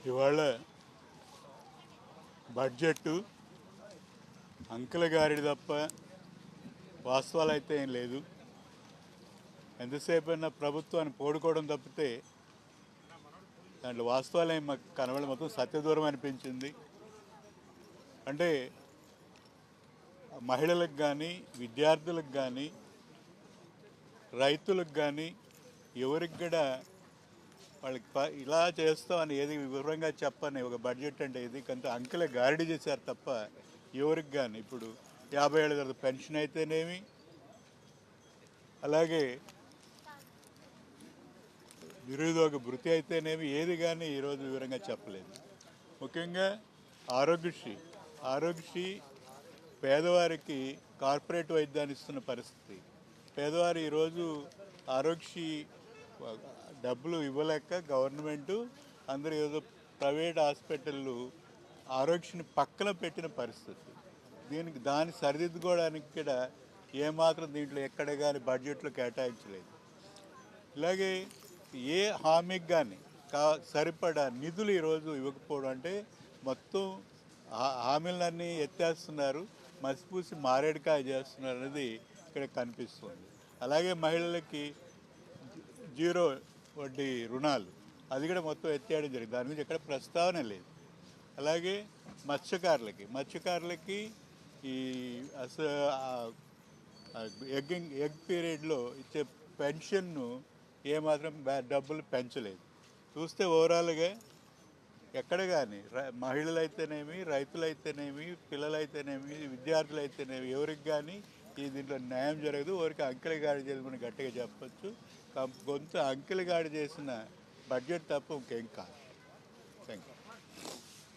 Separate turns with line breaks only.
ఇవాళ బడ్జెట్ అంకెల గారిది తప్ప వాస్తవాలు అయితే ఏం లేదు. ఎంతసేపు అయినా ప్రభుత్వాన్ని పోడుకోవడం తప్పితే దాంట్లో వాస్తవాలు ఏం మాకు కనబడి మొత్తం సత్యదూరం అనిపించింది. అంటే మహిళలకు కానీ, విద్యార్థులకు కానీ, రైతులకు కానీ ఎవరికి కూడా వాళ్ళకి ఇలా చేస్తామని ఏది వివరంగా చెప్పని ఒక బడ్జెట్ అంటే ఇది కొంత అంకెల గారడీ చేశారు తప్ప ఎవరికి కానీ ఇప్పుడు 50 ఏళ్ళ తర్వాత పెన్షన్ అయితేనేమి, అలాగే నిరుద్యోగ భృతి అయితేనేమి ఏది కానీ ఈరోజు వివరంగా చెప్పలేదు. ముఖ్యంగా ఆరోగ్యశ్రీ పేదవారికి కార్పొరేట్ వైద్యాన్ని ఇస్తున్న పరిస్థితి. పేదవారు ఈరోజు ఆరోగ్యశ్రీ డబ్బులు ఇవ్వలేక గవర్నమెంటు అందరూ ఏదో ప్రైవేట్ హాస్పిటళ్ళు ఆరోగ్యశ్రీని పక్కన పెట్టిన పరిస్థితి. దాన్ని సరిదిద్దుకోవడానికి కూడా ఏమాత్రం దీంట్లో ఎక్కడ కానీ బడ్జెట్లో కేటాయించలేదు. ఇలాగే ఏ హామీకి కానీ సరిపడా నిధులు ఈరోజు ఇవ్వకపోవడం అంటే మొత్తం హామీలన్నీ ఎత్తేస్తున్నారు, మసిపూసి మారేడుకాయ చేస్తున్నారు అనేది ఇక్కడ కనిపిస్తుంది. అలాగే మహిళలకి 0 వడ్డీ రుణాలు అది కూడా మొత్తం ఎత్తేయడం జరిగింది. దాని మీద ఎక్కడ ప్రస్తావన లేదు. అలాగే మత్స్యకారులకి ఈ ఎగ్ పీరియడ్లో ఇచ్చే పెన్షన్ను ఏమాత్రం డబ్బులు పెంచలేదు. చూస్తే ఓవరాల్గా ఎక్కడ కానీ మహిళలైతేనేమి, రైతులైతేనేమి, పిల్లలైతేనేమి, విద్యార్థులైతేనేమి ఎవరికి కానీ దీంట్లో న్యాయం జరగదు. ఎవరికి అంకెల గాడి చేసి గట్టిగా చెప్పచ్చు. కొంత అంకెల గాడి చేసిన బడ్జెట్ తప్ప ఇంకేం కాదు. Thank you.